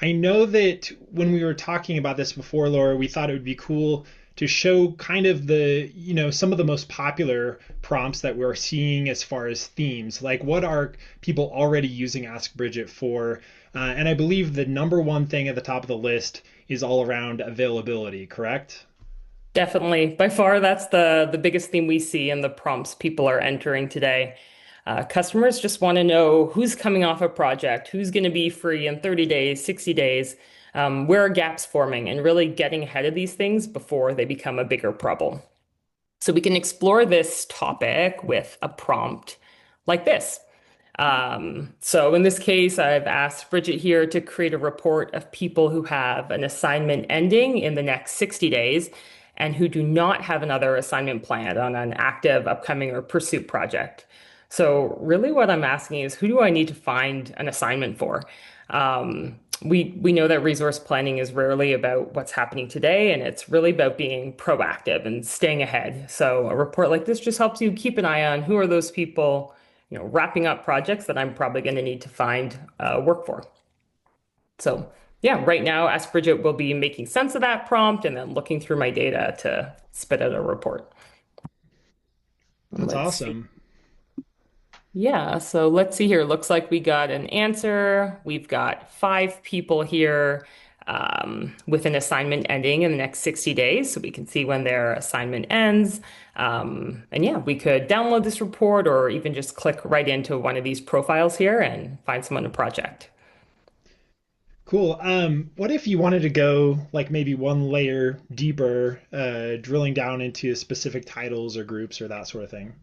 I know that when we were talking about this before, Laura, we thought it would be cool to show kind of some of the most popular prompts that we're seeing as far as themes. Like, what are people already using Ask Bridget for? And I believe the number one thing at the top of the list is all around availability, correct? Definitely. By far, that's the biggest theme we see in the prompts people are entering today. Customers just want to know who's coming off a project, who's going to be free in 30 days, 60 days, where are gaps forming, and really getting ahead of these things before they become a bigger problem. So we can explore this topic with a prompt like this. So in this case, I've asked Bridget here to create a report of people who have an assignment ending in the next 60 days and who do not have another assignment planned on an active, upcoming, or pursuit project. So really what I'm asking is, who do I need to find an assignment for? We know that resource planning is rarely about what's happening today, and it's really about being proactive and staying ahead. So a report like this just helps you keep an eye on who are those people, wrapping up projects that I'm probably going to need to find work for. So yeah, right now, Ask Bridget will be making sense of that prompt and then looking through my data to spit out a report. That's Let's see. awesome. Yeah, so let's see here. Looks like we got an answer. We've got 5 people here with an assignment ending in the next 60 days, so we can see when their assignment ends. And yeah, we could download this report or even just click right into one of these profiles here and find someone a project. Cool. What if you wanted to go like maybe one layer deeper, drilling down into specific titles or groups or that sort of thing?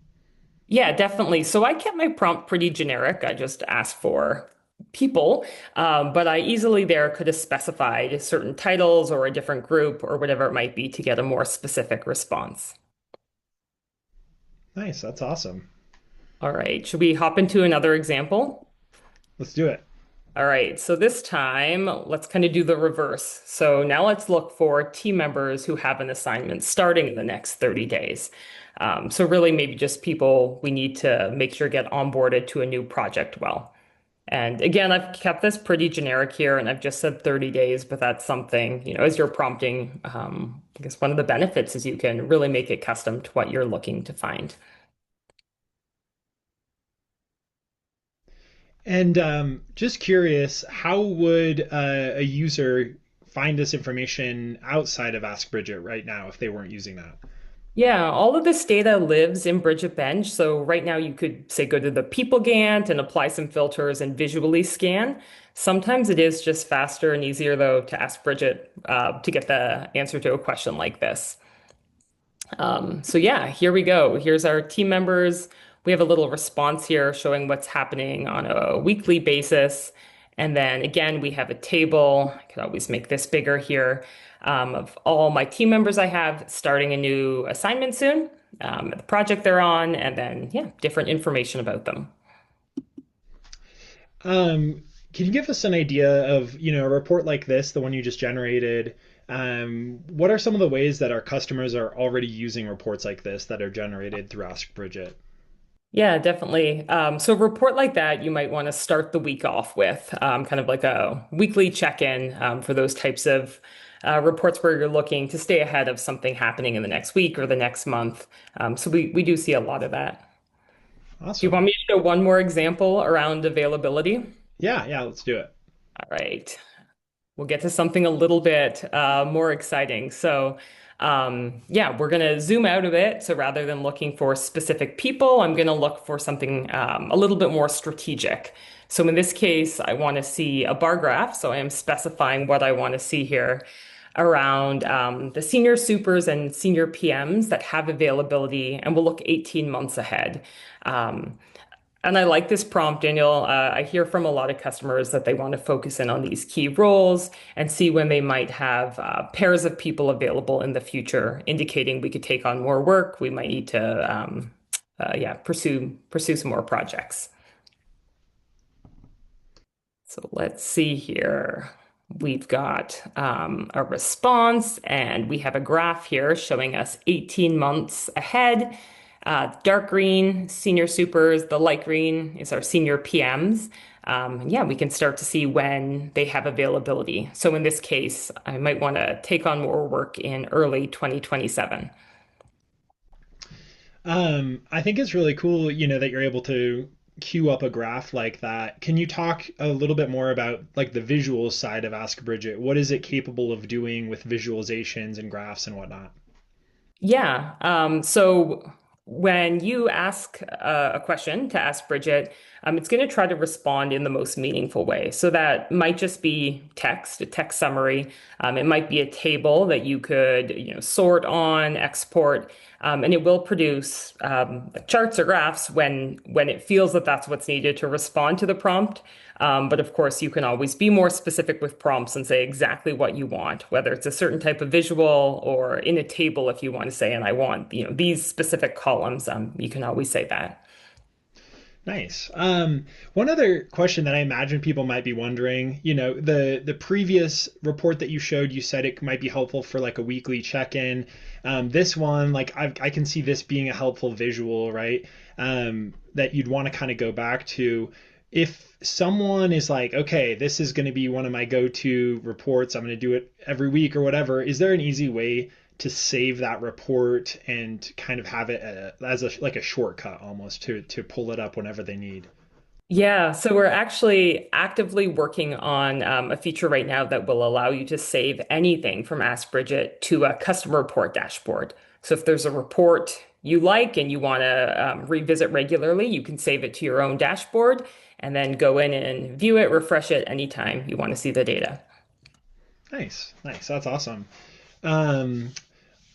Yeah, definitely. So I kept my prompt pretty generic. I just asked for people, but I easily there could have specified certain titles or a different group or whatever it might be to get a more specific response. Nice. That's awesome. All right, should we hop into another example? Let's do it. All right, so this time let's kind of do the reverse. So now let's look for team members who have an assignment starting in the next 30 days. So really maybe just people we need to make sure get onboarded to a new project well. And again, I've kept this pretty generic here and I've just said 30 days, but that's something, as you're prompting, I guess one of the benefits is you can really make it custom to what you're looking to find. And just curious, how would a user find this information outside of Ask Bridget right now if they weren't using that? Yeah, all of this data lives in Bridget Bench. So right now you could say go to the people Gantt and apply some filters and visually scan. Sometimes it is just faster and easier though to ask Bridget to get the answer to a question like this. So yeah, here we go. Here's our team members. We have a little response here showing what's happening on a weekly basis. And then again, we have a table. I could always make this bigger here of all my team members I have starting a new assignment soon, the project they're on, and then yeah, different information about them. Can you give us an idea of, a report like this, the one you just generated? What are some of the ways that our customers are already using reports like this that are generated through Ask Bridget? Yeah, definitely. So a report like that, you might want to start the week off with kind of like a weekly check-in for those types of reports where you're looking to stay ahead of something happening in the next week or the next month. So we do see a lot of that. Do you want Awesome. me to show one more example around availability? Yeah, yeah, let's do it. All right. We'll get to something a little bit more exciting. So, yeah, we're going to zoom out a bit. So rather than looking for specific people, I'm going to look for something a little bit more strategic. So in this case, I want to see a bar graph. So I am specifying what I want to see here around the senior supers and senior PMs that have availability, and we'll look 18 months ahead. Um, and I like this prompt, Daniel. I hear from a lot of customers that they want to focus in on these key roles and see when they might have pairs of people available in the future, indicating we could take on more work. We might need to, yeah, pursue some more projects. So let's see here. We've got a response, and we have a graph here showing us 18 months ahead. Dark green, senior supers. The light green is our senior PMs. Yeah, we can start to see when they have availability. So in this case, I might want to take on more work in early 2027. I think it's really cool, that you're able to queue up a graph like that. Can you talk a little bit more about like the visual side of Ask Bridget? What is it capable of doing with visualizations and graphs and whatnot? Yeah. So when you ask a question to Ask Bridget, it's going to try to respond in the most meaningful way. So that might just be text, a text summary. It might be a table that you could, sort on, export, and it will produce charts or graphs when it feels that that's what's needed to respond to the prompt. But of course, you can always be more specific with prompts and say exactly what you want, whether it's a certain type of visual or in a table if you want to say, and I want, these specific columns, you can always say that. Nice. One other question that I imagine people might be wondering, the previous report that you showed, you said it might be helpful for like a weekly check-in. This one, like I can see this being a helpful visual, right? That you'd want to kind of go back to. If someone is like, okay, this is going to be one of my go-to reports, I'm going to do it every week or whatever, is there an easy way to save that report and kind of have it as a like a shortcut almost to pull it up whenever they need? Yeah, so we're actually actively working on a feature right now that will allow you to save anything from Ask Bridget to a customer report dashboard. So if there's a report you like and you want to revisit regularly, you can save it to your own dashboard and then go in and view it, refresh it anytime you want to see the data. Nice, nice. That's awesome. Um,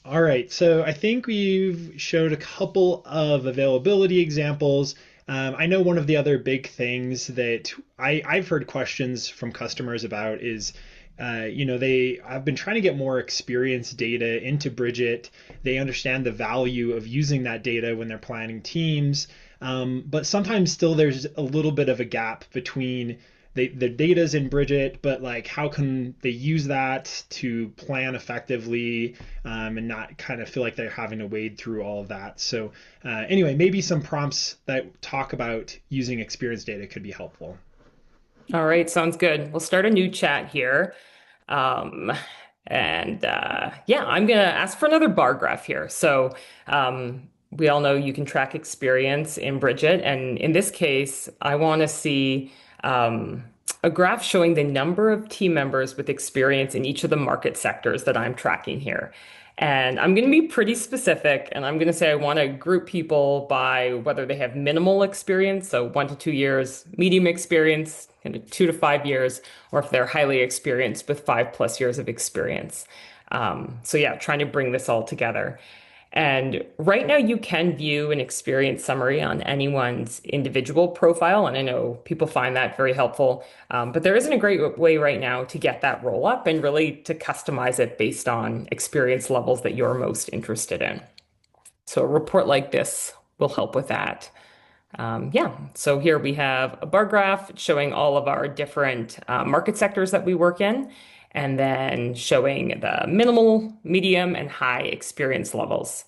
all right, so I think we've showed a couple of availability examples. I know one of the other big things that I've heard questions from customers about is, they have been trying to get more experience data into Bridget. They understand the value of using that data when they're planning teams, but sometimes still there's a little bit of a gap between the data's in Bridget, but like how can they use that to plan effectively, and not kind of feel like they're having to wade through all of that. So anyway, maybe some prompts that talk about using experience data could be helpful. All right, sounds good. We'll start a new chat here. Um, and yeah, I'm gonna ask for another bar graph here. So we all know you can track experience in Bridget, and in this case, I want to see a graph showing the number of team members with experience in each of the market sectors that I'm tracking here. And I'm going to be pretty specific, and I'm going to say I want to group people by whether they have minimal experience, so 1 to 2 years, medium experience, kind of 2 to 5 years, or if they're highly experienced with 5+ years of experience. So yeah, trying to bring this all together. And right now, you can view an experience summary on anyone's individual profile. And I know people find that very helpful. But there isn't a great way right now to get that roll up and really to customize it based on experience levels that you're most interested in. So a report like this will help with that. Yeah, so here we have a bar graph showing all of our different market sectors that we work in, and then showing the minimal, medium, and high experience levels.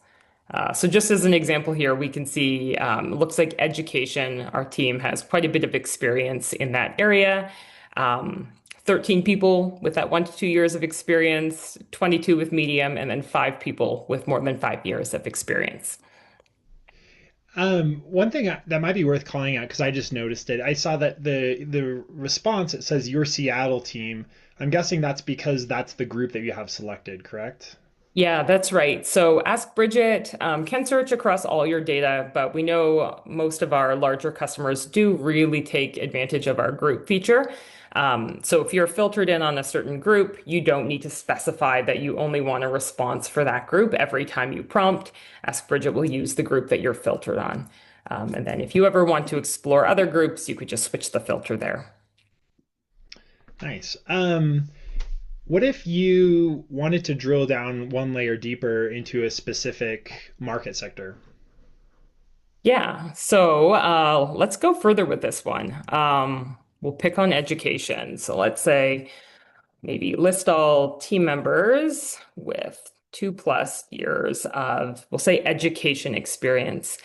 So just as an example here, we can see looks like education, our team has quite a bit of experience in that area. 13 people with that 1 to 2 years of experience, 22 with medium, and then 5 people with more than 5 years of experience. One thing that might be worth calling out because I just noticed it. I saw that the response it says your Seattle team. I'm guessing that's because that's the group that you have selected, correct? Yeah, that's right. So Ask Bridget can search across all your data, but we know most of our larger customers do really take advantage of our group feature. So if you're filtered in on a certain group, you don't need to specify that you only want a response for that group every time you prompt. Ask Bridget will use the group that you're filtered on. And then if you ever want to explore other groups, you could just switch the filter there. Nice. What if you wanted to drill down one layer deeper into a specific market sector? Yeah, so let's go further with this one. We'll pick on education. So let's say maybe list all team members with 2+ years of, we'll say, education experience.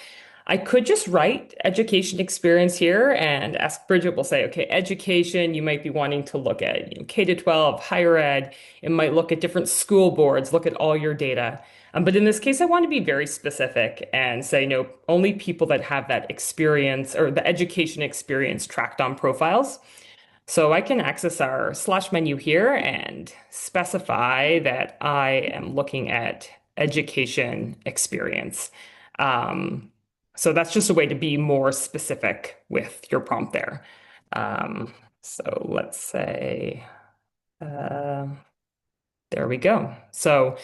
I could just write education experience here and Ask Bridget will say, okay, education, you might be wanting to look at, K to 12, higher ed. It might look at different school boards, look at all your data. But in this case, I want to be very specific and say, no, only people that have that experience or the education experience tracked on profiles. So I can access our slash menu here and specify that I am looking at education experience. Um, so that's just a way to be more specific with your prompt there. So let's say, uh, there we go. So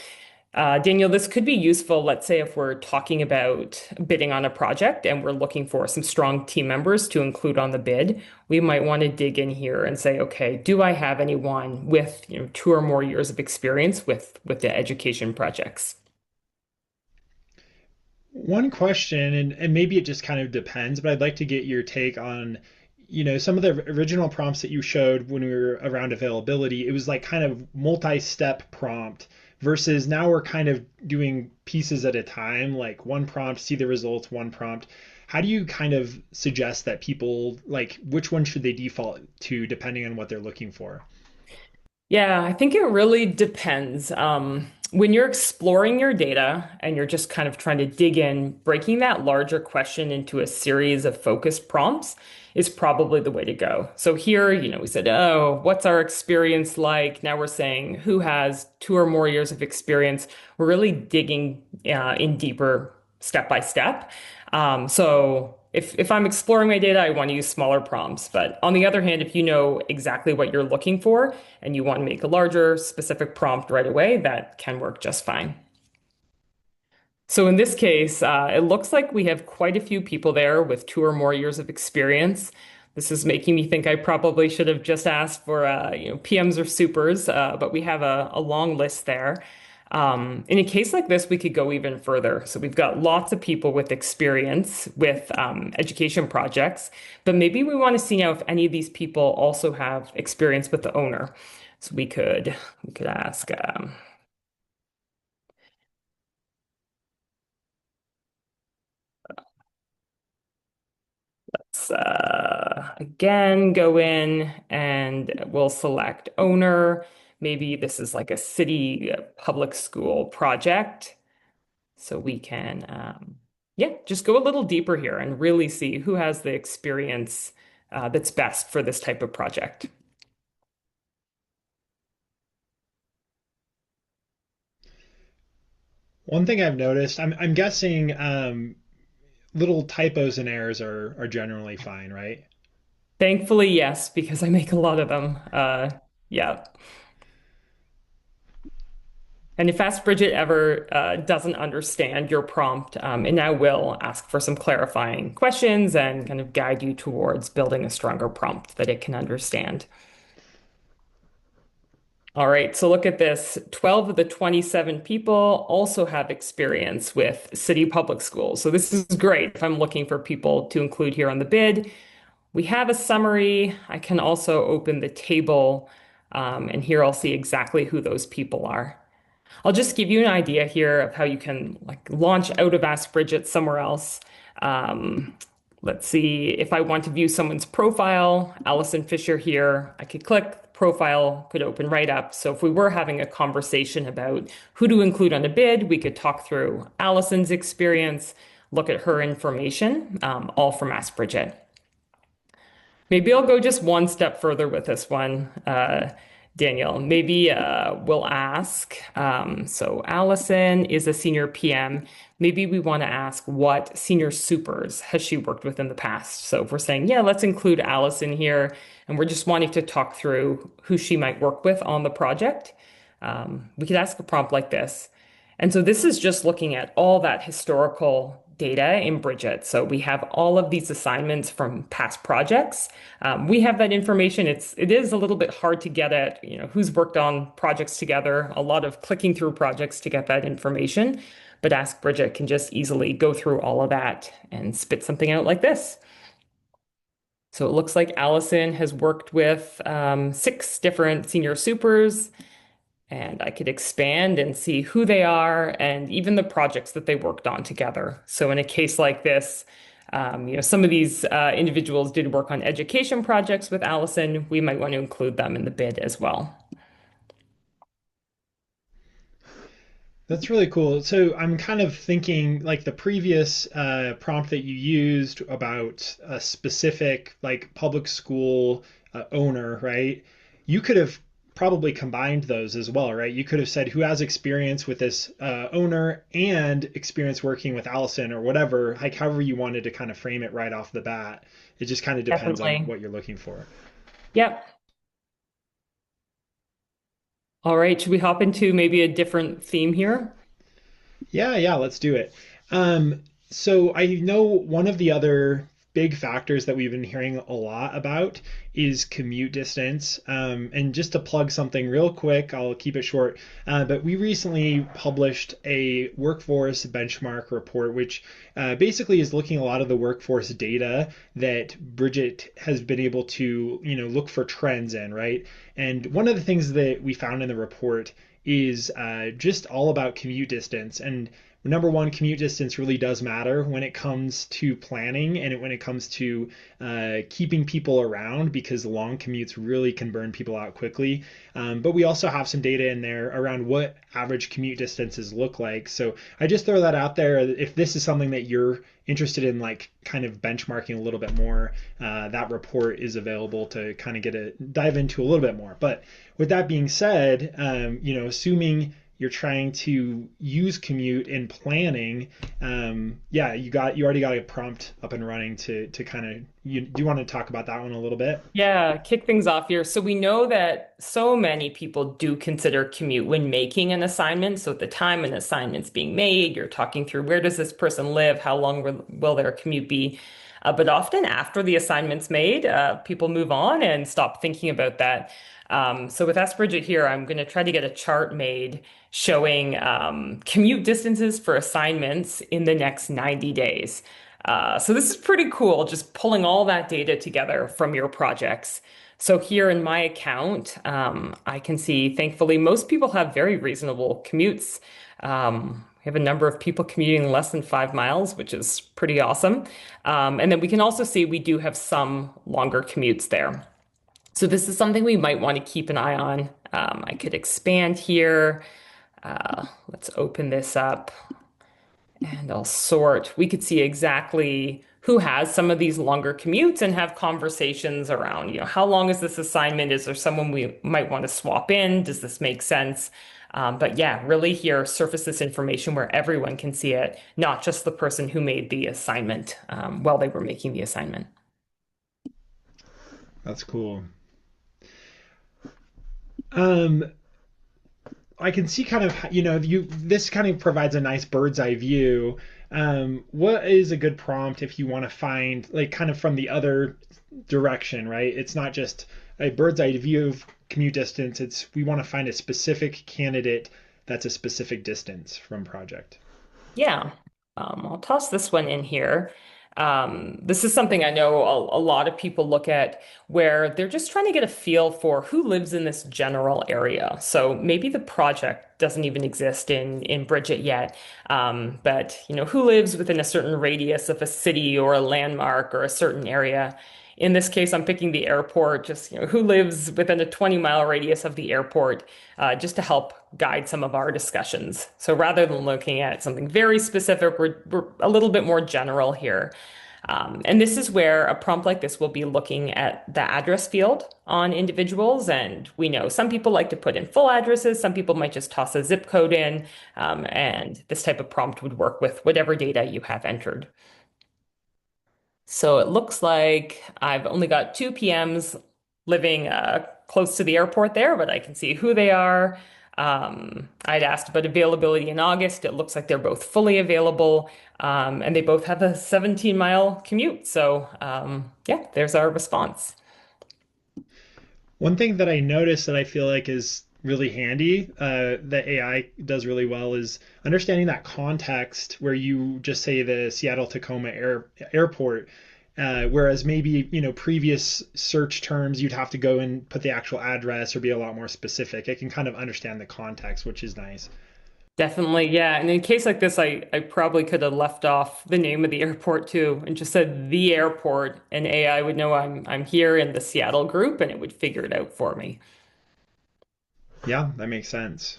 Daniel, this could be useful, let's say, if we're talking about bidding on a project and we're looking for some strong team members to include on the bid. We might want to dig in here and say, okay, do I have anyone with, 2 or more years of experience with the education projects? One question, and maybe it just kind of depends, but I'd like to get your take on, some of the original prompts that you showed when we were around availability. It was like kind of multi-step prompt versus now we're kind of doing pieces at a time, like one prompt, see the results, one prompt. How do you kind of suggest that people like which one should they default to depending on what they're looking for? Yeah, I think it really depends. When you're exploring your data and you're just kind of trying to dig in, breaking that larger question into a series of focused prompts is probably the way to go. So here, we said, oh, what's our experience like? Now we're saying who has 2 or more years of experience. We're really digging in deeper step by step. So if I'm exploring my data, I want to use smaller prompts. But on the other hand, if you know exactly what you're looking for and you want to make a larger specific prompt right away, that can work just fine. So in this case, it looks like we have quite a few people there with 2 or more years of experience. This is making me think I probably should have just asked for PMs or supers, but we have a long list there. In a case like this, we could go even further. So we've got lots of people with experience with education projects, but maybe we want to see now if any of these people also have experience with the owner. So we could ask. Let's again go in and we'll select owner. Maybe this is like a city public school project. So we can, yeah, just go a little deeper here and really see who has the experience that's best for this type of project. One thing I've noticed, I'm guessing little typos and errors are generally fine, right? Thankfully, yes, because I make a lot of them. Yeah. And if Ask Bridget ever doesn't understand your prompt, it now will ask for some clarifying questions and kind of guide you towards building a stronger prompt that it can understand. All right, so look at this. 12 of the 27 people also have experience with city public schools. So this is great if I'm looking for people to include here on the bid. We have a summary. I can also open the table, and here I'll see exactly who those people are. I'll just give you an idea here of how you can like launch out of Ask Bridget somewhere else. Um, let's see if I want to view someone's profile, Allison Fisher here, I could click, profile could open right up. So if we were having a conversation about who to include on a bid, we could talk through Allison's experience, look at her information, all from Ask Bridget. Maybe I'll go just one step further with this one, Daniel. Maybe we'll ask. So Allison is a senior PM. Maybe we want to ask what senior supers has she worked with in the past. So if we're saying, yeah, let's include Allison here, and we're just wanting to talk through who she might work with on the project, we could ask a prompt like this. And so this is just looking at all that historical data in Bridget. So we have all of these assignments from past projects. We have that information. It is a little bit hard to get at, who's worked on projects together, a lot of clicking through projects to get that information. But Ask Bridget can just easily go through all of that and spit something out like this. So it looks like Allison has worked with 6 different senior supers. And I could expand and see who they are and even the projects that they worked on together. So in a case like this, some of these individuals did work on education projects with Allison. We might want to include them in the bid as well. That's really cool. So I'm kind of thinking like the previous prompt that you used about a specific like public school owner, right? You could have probably combined those as well, right? You could have said who has experience with this owner and experience working with Allison or whatever, like however you wanted to kind of frame it right off the bat. It just kind of depends on Definitely. what you're looking for. Yep. All right. Should we hop into maybe a different theme here? Yeah, let's do it. So I know one of the other big factors that we've been hearing a lot about is commute distance. And just to plug something real quick, I'll keep it short. But we recently published a workforce benchmark report, which basically is looking a lot of the workforce data that Bridget has been able to, look for trends in, right? And one of the things that we found in the report is just all about commute distance. And number one, commute distance really does matter when it comes to planning and when it comes to keeping people around because long commutes really can burn people out quickly. But we also have some data in there around what average commute distances look like. So I just throw that out there. If this is something that you're interested in, like kind of benchmarking a little bit more, that report is available to kind of dive into a little bit more. But with that being said, assuming you're trying to use commute in planning, yeah, you already got a prompt up and running to kind of do you want to talk about that one a little bit? Yeah, kick things off here. So we know that so many people do consider commute when making an assignment. So at the time an assignment's being made, you're talking through where does this person live? How long will their commute be? But often after the assignment's made, people move on and stop thinking about that. So with Ask Bridgit here, I'm going to try to get a chart made showing commute distances for assignments in the next 90 days. So this is pretty cool, just pulling all that data together from your projects. So here in my account, I can see, thankfully, most people have very reasonable commutes. We have a number of people commuting less than 5 miles, which is pretty awesome. And then we can also see we do have some longer commutes there. So this is something we might want to keep an eye on. I could expand here. Let's open this up. And I'll sort. We could see exactly who has some of these longer commutes and have conversations around, how long is this assignment? Is there someone we might want to swap in? Does this make sense? But yeah, really here, surface this information where everyone can see it, not just the person who made the assignment while they were making the assignment. That's cool. Um, I can see kind of you this kind of provides a nice bird's eye view. What is a good prompt if you want to find like kind of from the other direction, right? It's not just a bird's eye view of commute distance. It's we want to find a specific candidate that's a specific distance from project. Yeah, I'll toss this one in here. This is something I know a lot of people look at where they're just trying to get a feel for who lives in this general area. So maybe the project doesn't even exist in Bridget yet, but who lives within a certain radius of a city or a landmark or a certain area. In this case, I'm picking the airport, just who lives within a 20-mile radius of the airport, just to help guide some of our discussions. So rather than looking at something very specific, we're a little bit more general here. And this is where a prompt like this will be looking at the address field on individuals. And we know some people like to put in full addresses, some people might just toss a zip code in, and this type of prompt would work with whatever data you have entered. So it looks like I've only got two PMs living close to the airport there, but I can see who they are. I'd asked about availability in August. It looks like they're both fully available, and they both have a 17-mile commute. So yeah, there's our response. One thing that I noticed that I feel like is really handy that AI does really well is understanding that context where you just say the Seattle Tacoma airport. Whereas maybe, previous search terms, you'd have to go and put the actual address or be a lot more specific. It can kind of understand the context, which is nice. Definitely, yeah. And in a case like this, I probably could have left off the name of the airport too and just said the airport, and AI would know I'm here in the Seattle group and it would figure it out for me. Yeah, that makes sense.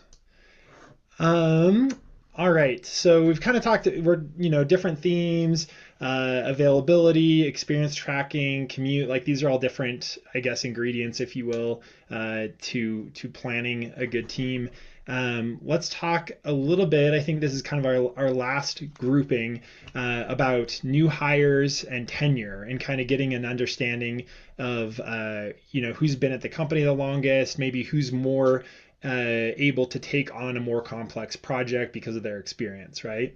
Um, all right. So we've kind of talked, different themes, availability, experience tracking, commute. Like these are all different, I guess, ingredients, if you will, to planning a good team. Let's talk a little bit. I think this is kind of our last grouping about new hires and tenure and kind of getting an understanding of, who's been at the company the longest, maybe who's more able to take on a more complex project because of their experience, right?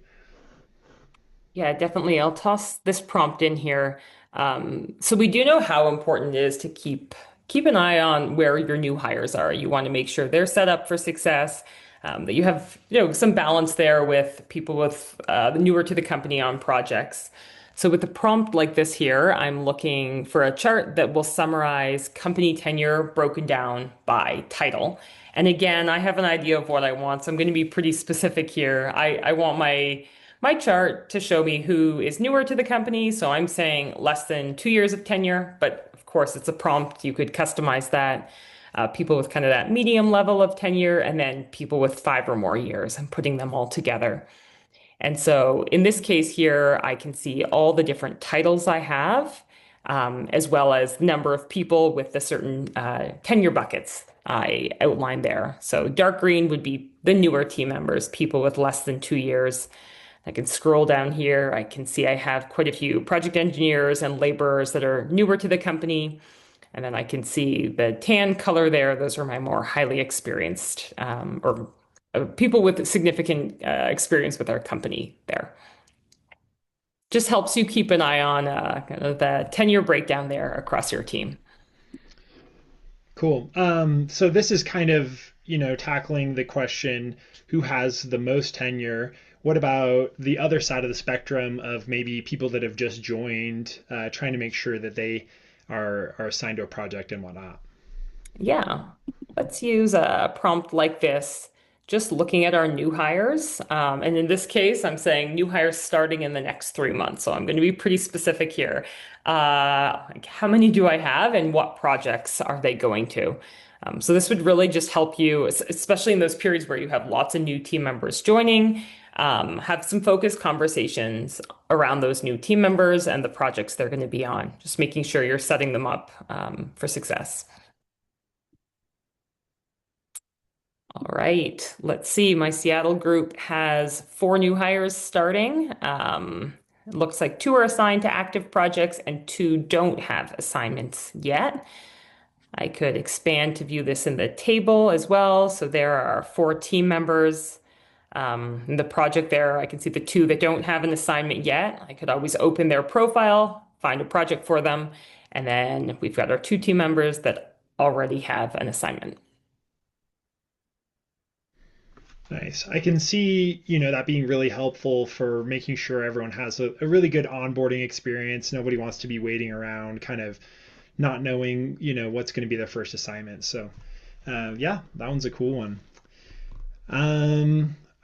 Yeah, definitely. I'll toss this prompt in here. So we do know how important it is to keep an eye on where your new hires are. You want to make sure they're set up for success, that you have, some balance there with people with newer to the company on projects. So with a prompt like this here, I'm looking for a chart that will summarize company tenure broken down by title. And again, I have an idea of what I want, so I'm going to be pretty specific here. I want my chart to show me who is newer to the company. So I'm saying less than 2 years of tenure, but of course it's a prompt. You could customize that. People with kind of that medium level of tenure, and then people with 5 or more years. I'm putting them all together. And so in this case here, I can see all the different titles I have, as well as the number of people with the certain tenure buckets I outlined there. So dark green would be the newer team members, people with less than 2 years. I can scroll down here. I can see I have quite a few project engineers and laborers that are newer to the company. And then I can see the tan color there. Those are my more highly experienced or people with significant experience with our company there. Just helps you keep an eye on kind of the tenure breakdown there across your team. Cool. So this is kind of, tackling the question who has the most tenure. What about the other side of the spectrum of maybe people that have just joined, trying to make sure that they are assigned to a project and whatnot? Yeah, let's use a prompt like this, just looking at our new hires. And in this case, I'm saying new hires starting in the next 3 months. So I'm going to be pretty specific here. Like how many do I have and what projects are they going to? So this would really just help you, especially in those periods where you have lots of new team members joining, have some focused conversations around those new team members and the projects they're going to be on, just making sure you're setting them up for success. All right, let's see. My Seattle group has 4 new hires starting. It looks like 2 are assigned to active projects and 2 don't have assignments yet. I could expand to view this in the table as well. So there are 4 team members. In the project there, I can see the 2 that don't have an assignment yet. I could always open their profile, find a project for them, and then we've got our 2 team members that already have an assignment. Nice. I can see, that being really helpful for making sure everyone has a really good onboarding experience. Nobody wants to be waiting around, kind of not knowing, what's going to be their first assignment. So, yeah, that one's a cool one.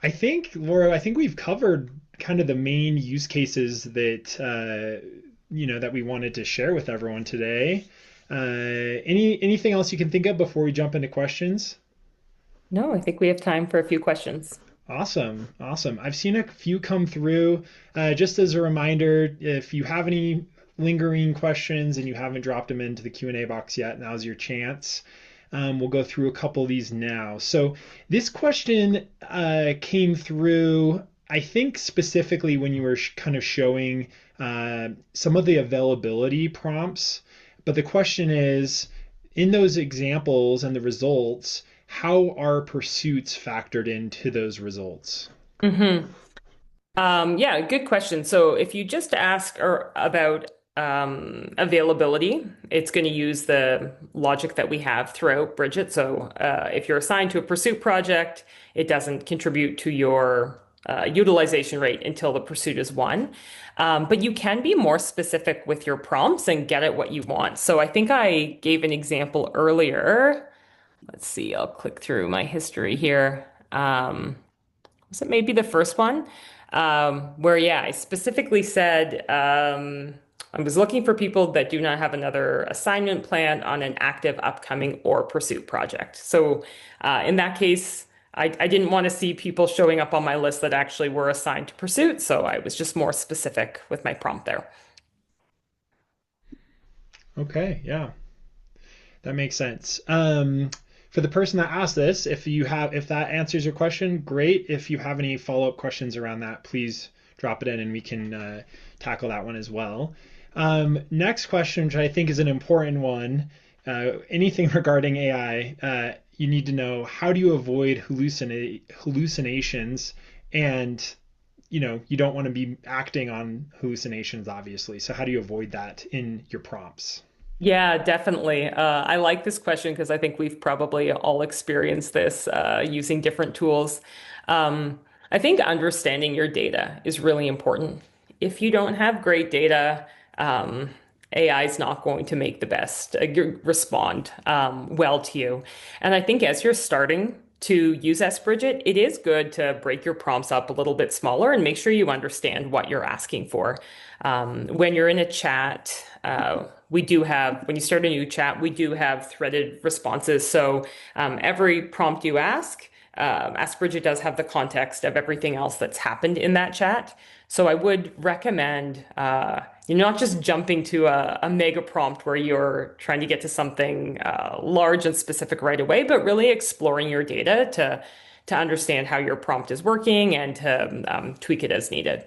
I think, Laura, I think we've covered kind of the main use cases that, that we wanted to share with everyone today. Anything else you can think of before we jump into questions? No, I think we have time for a few questions. Awesome. Awesome. I've seen a few come through. Just as a reminder, if you have any lingering questions and you haven't dropped them into the Q&A box yet, now's your chance. We'll go through a couple of these now. So this question came through, I think specifically when you were kind of showing some of the availability prompts. But the question is, in those examples and the results, how are pursuits factored into those results? hmm yeah, good question. So if you just ask about availability, it's going to use the logic that we have throughout Bridget. So if you're assigned to a pursuit project, it doesn't contribute to your utilization rate until the pursuit is won. But you can be more specific with your prompts and get at what you want. So I think I gave an example earlier. Let's see, I'll click through my history here. Was it maybe the first one? Where, yeah, I specifically said I was looking for people that do not have another assignment planned on an active, upcoming, or pursuit project. So in that case, I didn't want to see people showing up on my list that actually were assigned to pursuit. So I was just more specific with my prompt there. Okay, yeah, that makes sense. For the person that asked this, if that answers your question, great. If you have any follow-up questions around that, please drop it in and we can tackle that one as well. Next question, which I think is an important one, anything regarding AI, you need to know, how do you avoid hallucinations, and you don't want to be acting on hallucinations, obviously. So how do you avoid that in your prompts? Yeah, definitely. I like this question because I think we've probably all experienced this using different tools. I think understanding your data is really important. If you don't have great data, AI is not going to make the best respond well to you. And I think as you're starting to use Ask Bridgit, it is good to break your prompts up a little bit smaller and make sure you understand what you're asking for. When you're in a chat, we do have, when you start a new chat, we do have threaded responses. So every prompt you Ask Bridget does have the context of everything else that's happened in that chat. So I would recommend you're not just jumping to a mega prompt where you're trying to get to something large and specific right away, but really exploring your data to understand how your prompt is working and to tweak it as needed.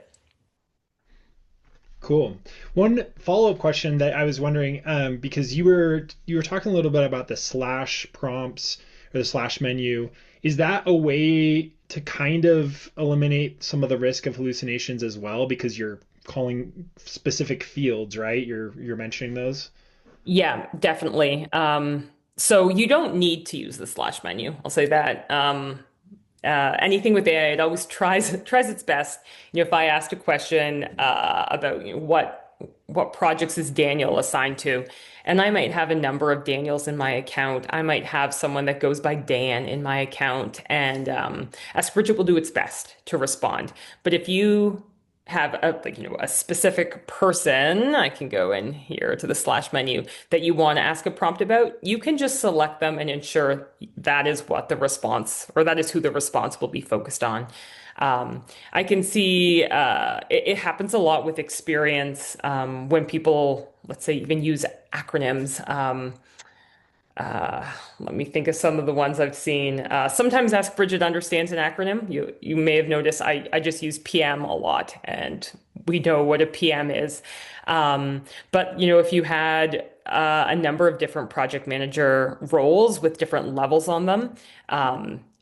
Cool. One follow-up question that I was wondering, because you were talking a little bit about the slash prompts or the slash menu. Is that a way to kind of eliminate some of the risk of hallucinations as well? Because you're calling specific fields, right? You're mentioning those. Yeah, definitely. So you don't need to use the slash menu. I'll say that. Anything with AI, it always tries its best. If I asked a question about what projects is Daniel assigned to, and I might have a number of Daniels in my account. I might have someone that goes by Dan in my account, and Ask Bridget will do its best to respond. But if you have a specific person, I can go in here to the slash menu that you want to ask a prompt about, you can just select them and ensure that is what the response, or that is who the response will be focused on. I can see it happens a lot with experience when people, let's say, even use acronyms. Let me think of some of the ones I've seen. Sometimes Ask Bridget understands an acronym. You may have noticed I just use PM a lot, and we know what a PM is. But if you had a number of different project manager roles with different levels on them,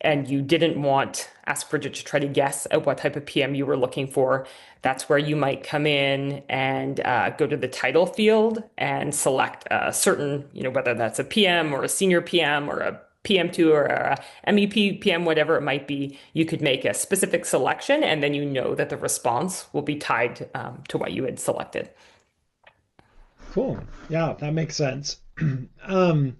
and you didn't want Ask Bridget to try to guess at what type of PM you were looking for, that's where you might come in and go to the title field and select a certain, whether that's a PM or a senior PM or a PM2 or a MEP PM, whatever it might be. You could make a specific selection, and then you know that the response will be tied to what you had selected. Cool. Yeah, that makes sense. Um,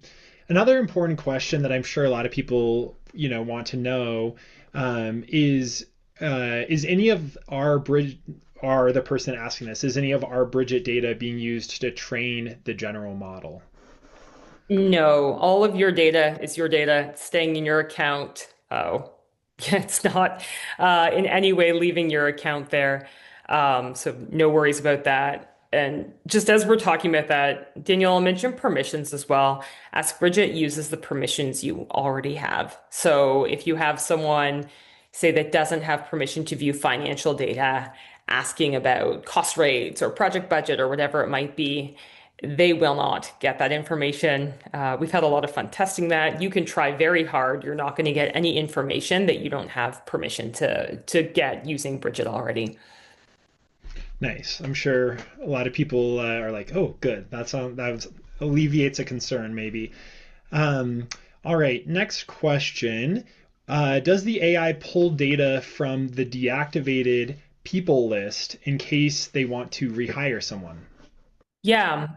Another important question that I'm sure a lot of people, want to know, is any of our bridge are the person asking this, is any of our Bridget data being used to train the general model? No, all of your data is your data. It's staying in your account. Oh, it's not in any way leaving your account there. So no worries about that. And just as we're talking about that, Danielle mentioned permissions as well. Ask Bridget uses the permissions you already have. So if you have someone, say, that doesn't have permission to view financial data, asking about cost rates or project budget or whatever it might be, they will not get that information. We've had a lot of fun testing that. You can try very hard. You're not going to get any information that you don't have permission to get using Bridget already. Nice. I'm sure a lot of people are like, "Oh, good. Alleviates a concern, maybe." Um, all right. Next question. Does the AI pull data from the deactivated people list in case they want to rehire someone? Yeah,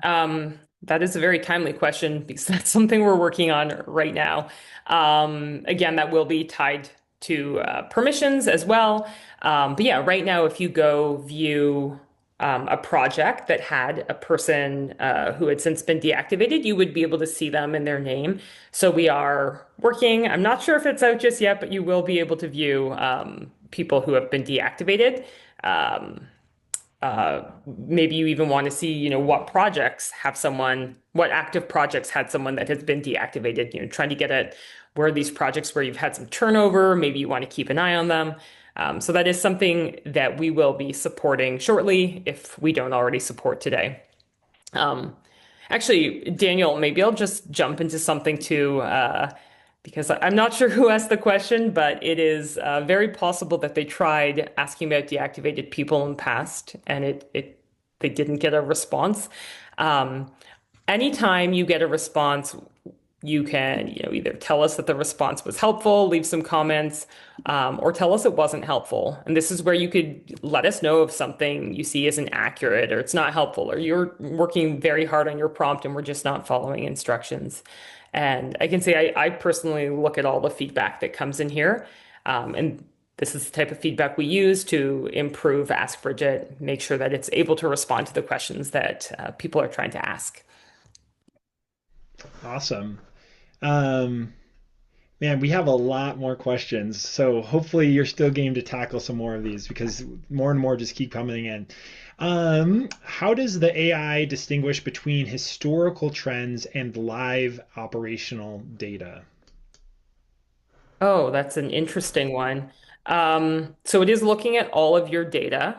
that is a very timely question because that's something we're working on right now. Again, that will be tied to permissions as well. But yeah, right now, if you go view a project that had a person who had since been deactivated, you would be able to see them in their name. So we are working. I'm not sure if it's out just yet, but you will be able to view people who have been deactivated. Um, Maybe you even want to see, what projects have someone, what active projects had someone that has been deactivated, trying to get at where are these projects where you've had some turnover, maybe you want to keep an eye on them. So that is something that we will be supporting shortly if we don't already support today. Um, Actually, Daniel, maybe I'll just jump into something too, because I'm not sure who asked the question, but it is very possible that they tried asking about deactivated people in the past, and they didn't get a response. Um, Anytime you get a response, you can, either tell us that the response was helpful, leave some comments, or tell us it wasn't helpful. And this is where you could let us know if something you see isn't accurate or it's not helpful, or you're working very hard on your prompt and we're just not following instructions. And I can say I personally look at all the feedback that comes in here. And this is the type of feedback we use to improve Ask Bridgit, make sure that it's able to respond to the questions that people are trying to ask. Awesome. Um, Man, we have a lot more questions. So hopefully you're still game to tackle some more of these because more and more just keep coming in. How does the AI distinguish between historical trends and live operational data? Oh, that's an interesting one. So it is looking at all of your data.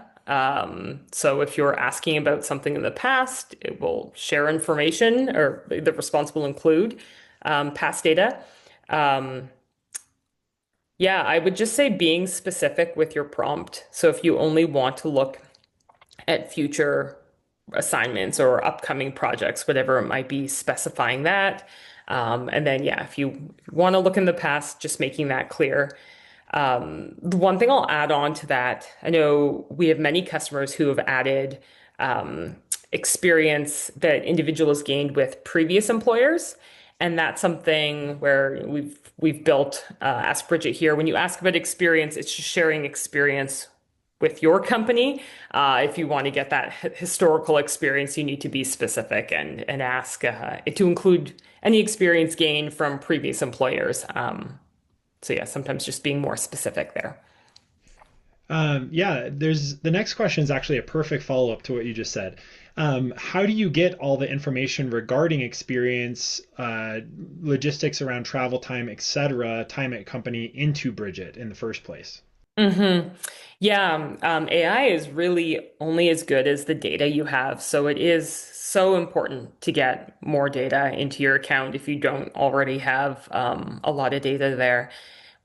So if you're asking about something in the past, it will share information, or the response will include past data. Um, yeah, I would just say being specific with your prompt. So if you only want to look at future assignments or upcoming projects, whatever it might be, specifying that. And then, yeah, if you want to look in the past, just making that clear. The one thing I'll add on to that, I know we have many customers who have added um, experience that individuals gained with previous employers. And that's something where we've built Ask Bridget here. When you ask about experience, it's just sharing experience with your company. If you want to get that historical experience, you need to be specific and ask it to include any experience gained from previous employers. So yeah, sometimes just being more specific there. Yeah, there's the next question is actually a perfect follow-up to what you just said. How do you get all the information regarding experience, logistics around travel time, etc., time at company into Bridget in the first place? hmm Yeah, AI is really only as good as the data you have. So it is so important to get more data into your account if you don't already have a lot of data there.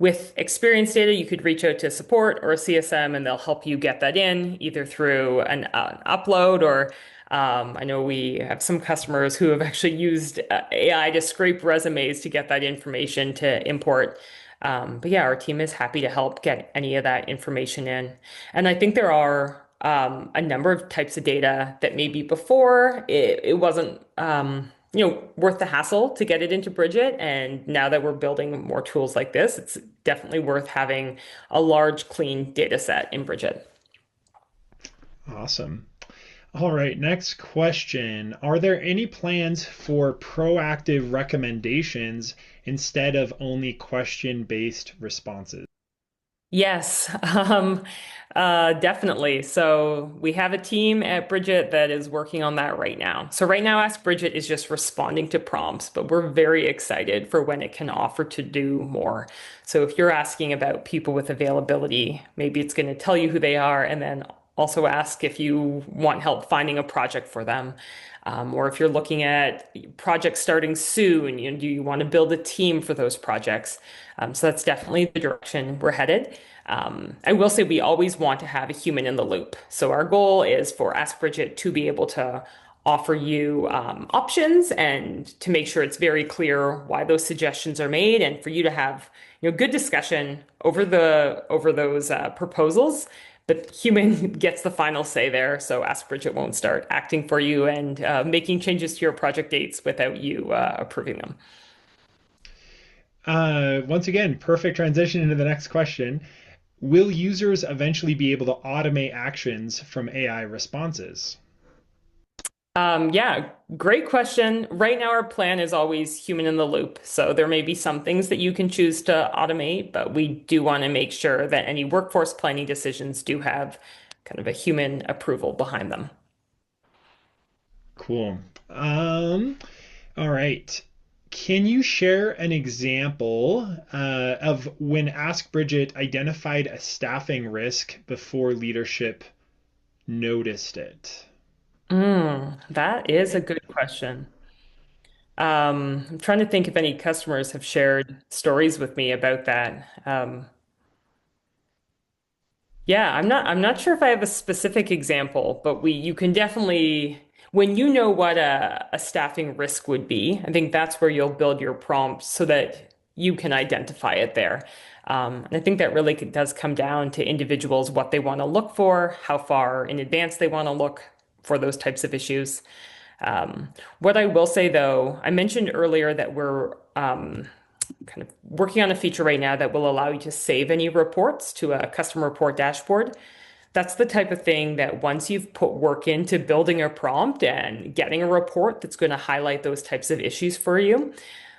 With experience data, you could reach out to support or a CSM and they'll help you get that in either through an upload or I know we have some customers who have actually used AI to scrape resumes to get that information to import. But yeah, our team is happy to help get any of that information in. And I think there are a number of types of data that maybe before it wasn't worth the hassle to get it into Bridget. And now that we're building more tools like this, it's definitely worth having a large, clean data set in Bridget. Awesome. All right, next question. Are there any plans for proactive recommendations instead of only question-based responses? Yes, definitely. So we have a team at Bridget that is working on that right now. So right now, Ask Bridget is just responding to prompts, but we're very excited for when it can offer to do more. So if you're asking about people with availability, maybe it's going to tell you who they are and then also ask if you want help finding a project for them. Or if you're looking at projects starting soon, do you want to build a team for those projects? So that's definitely the direction we're headed. I will say we always want to have a human in the loop. So our goal is for Ask Bridget to be able to offer you options and to make sure it's very clear why those suggestions are made and for you to have good discussion over those proposals. But human gets the final say there, so Ask Bridget won't start acting for you and making changes to your project dates without you approving them. Once again, perfect transition into the next question. Will users eventually be able to automate actions from AI responses? Yeah, great question. Right now, our plan is always human in the loop. So there may be some things that you can choose to automate, but we do want to make sure that any workforce planning decisions do have kind of a human approval behind them. Cool. Um, all right. Can you share an example of when Ask Bridget identified a staffing risk before leadership noticed it? That is a good question. I'm trying to think if any customers have shared stories with me about that. Yeah, I'm not sure if I have a specific example, but you can definitely, when you know what a staffing risk would be, I think that's where you'll build your prompt so that you can identify it there. And I think that really does come down to individuals, what they want to look for, how far in advance they want to look for those types of issues. What I will say though, I mentioned earlier that we're kind of working on a feature right now that will allow you to save any reports to a custom report dashboard. That's the type of thing that once you've put work into building a prompt and getting a report that's going to highlight those types of issues for you,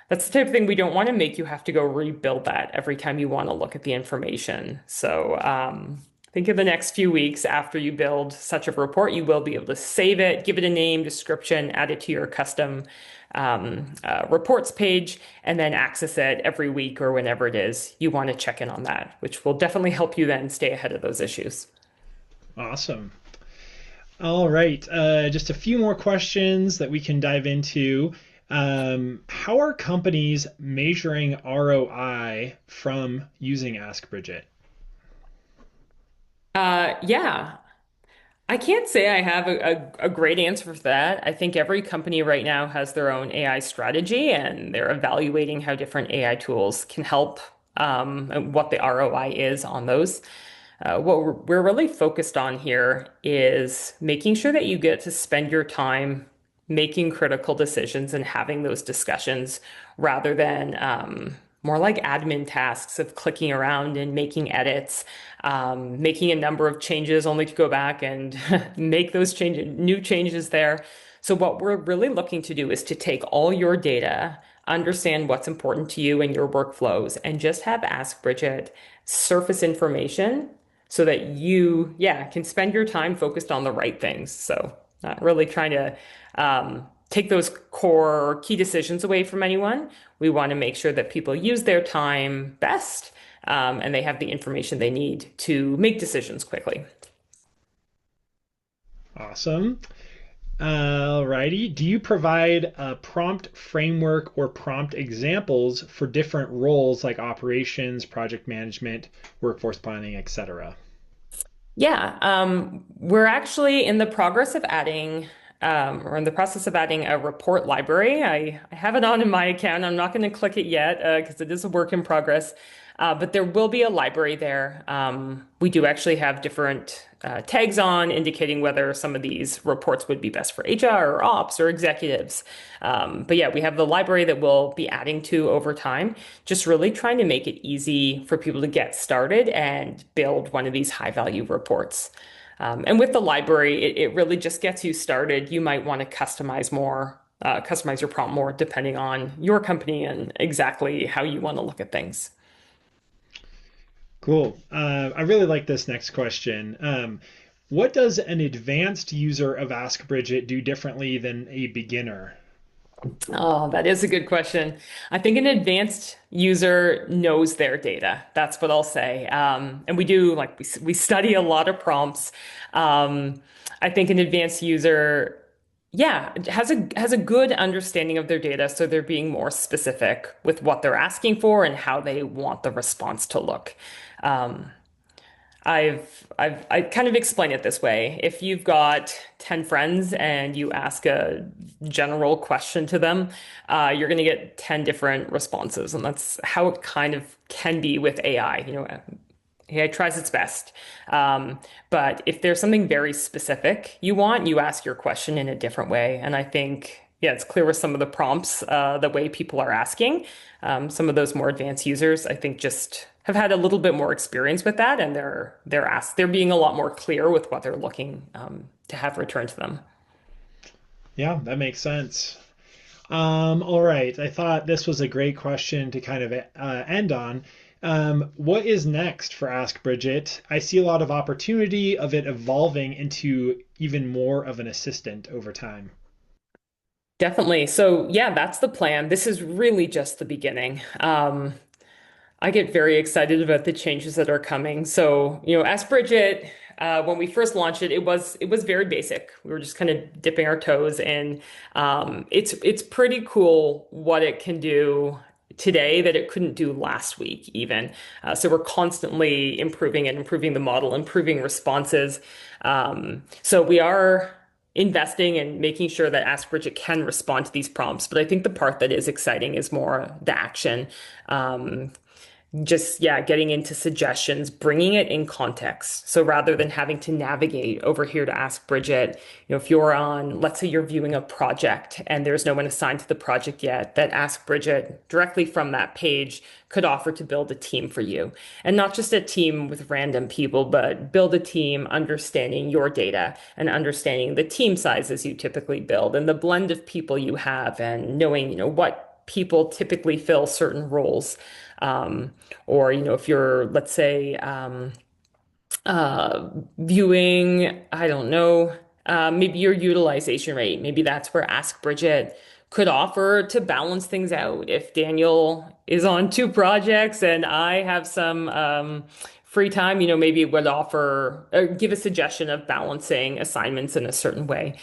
that's the type of thing we don't want to make you have to go rebuild that every time you want to look at the information. So I think in the next few weeks after you build such a report, you will be able to save it, give it a name, description, add it to your custom reports page, and then access it every week or whenever it is you want to check in on that, which will definitely help you then stay ahead of those issues. Awesome. All right. Just a few more questions that we can dive into. How are companies measuring ROI from using Ask Bridget? Yeah, I can't say I have a great answer for that. I think every company right now has their own AI strategy and they're evaluating how different AI tools can help and what the ROI is on those. What we're really focused on here is making sure that you get to spend your time making critical decisions and having those discussions rather than more like admin tasks of clicking around and making edits, making a number of changes only to go back and make those new changes there. So what we're really looking to do is to take all your data, understand what's important to you and your workflows, and just have Ask Bridget surface information so that you, yeah, can spend your time focused on the right things. So not really trying to take those core key decisions away from anyone. We want to make sure that people use their time best, and they have the information they need to make decisions quickly. Awesome. Alrighty. Do you provide a prompt framework or prompt examples for different roles like operations, project management, workforce planning, etc.? Yeah, we're actually in the progress of adding, we're in the process of adding a report library. I have it on in my account. I'm not going to click it yet because it is a work in progress. But there will be a library there. We do actually have different tags on indicating whether some of these reports would be best for HR or ops or executives. But yeah, we have the library that we'll be adding to over time, just really trying to make it easy for people to get started and build one of these high value reports. And with the library, it really just gets you started. You might want to customize your prompt more depending on your company and exactly how you want to look at things. Cool. I really like this next question. What does an advanced user of Ask Bridget do differently than a beginner? Oh, that is a good question. I think an advanced user knows their data. That's what I'll say. And we do like we study a lot of prompts. I think an advanced user, yeah, has a good understanding of their data, so they're being more specific with what they're asking for and how they want the response to look. Um, I kind of explain it this way. If you've got 10 friends and you ask a general question to them, you're going to get 10 different responses. And that's how it kind of can be with AI. AI tries its best. Um, but if there's something very specific you want, you ask your question in a different way. And I think, yeah, it's clear with some of the prompts, the way people are asking. Some of those more advanced users, I think, just have had a little bit more experience with that, and they're being a lot more clear with what they're looking to have returned to them. Yeah, that makes sense. All right. I thought this was a great question to kind of end on. What is next for Ask Bridget? I see a lot of opportunity of it evolving into even more of an assistant over time. Definitely. So yeah, that's the plan. This is really just the beginning. I get very excited about the changes that are coming. So, Ask Bridget, when we first launched it, it was very basic. We were just kind of dipping our toes in. It's pretty cool what it can do today that it couldn't do last week even. So we're constantly improving and improving the model, improving responses. So we are investing and making sure that Ask Bridget can respond to these prompts. But I think the part that is exciting is more the action. Um, just yeah, getting into suggestions, bringing it in context. So rather than having to navigate over here to Ask Bridget, if you're on, let's say you're viewing a project and there's no one assigned to the project yet, that Ask Bridget directly from that page could offer to build a team for you. And not just a team with random people, but build a team understanding your data and understanding the team sizes you typically build and the blend of people you have and knowing, what people typically fill certain roles. Or, if you're, let's say, viewing, I don't know, maybe your utilization rate, maybe that's where Ask Bridget could offer to balance things out. If Daniel is on two projects and I have some free time, maybe it would offer or give a suggestion of balancing assignments in a certain way.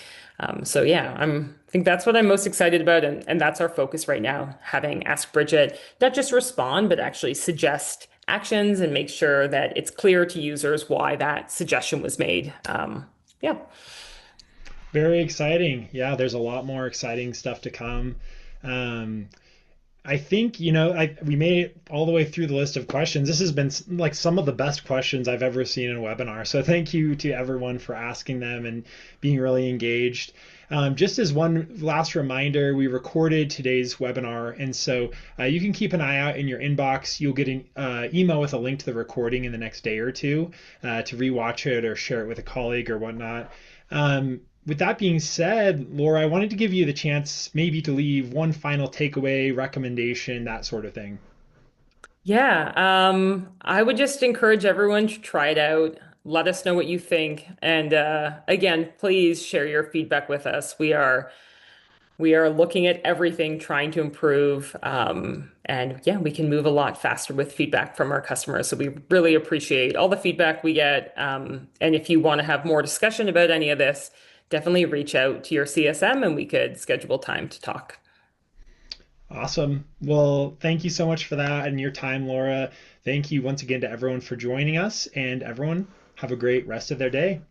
So yeah, I think that's what I'm most excited about, and that's our focus right now, having Ask Bridget not just respond, but actually suggest actions and make sure that it's clear to users why that suggestion was made. Yeah. Very exciting. Yeah, there's a lot more exciting stuff to come. Um, I think, we made it all the way through the list of questions. This has been like some of the best questions I've ever seen in a webinar. So thank you to everyone for asking them and being really engaged. Just as one last reminder, we recorded today's webinar, and so you can keep an eye out in your inbox. You'll get an email with a link to the recording in the next day or two to rewatch it or share it with a colleague or whatnot. With that being said, Laura, I wanted to give you the chance maybe to leave one final takeaway, recommendation, that sort of thing. Yeah. I would just encourage everyone to try it out. Let us know what you think. And again, please share your feedback with us. We are looking at everything, trying to improve. And yeah, we can move a lot faster with feedback from our customers. So we really appreciate all the feedback we get. And if you want to have more discussion about any of this, definitely reach out to your CSM and we could schedule time to talk. Awesome. Well, thank you so much for that and your time, Laura. Thank you once again to everyone for joining us, and everyone have a great rest of their day.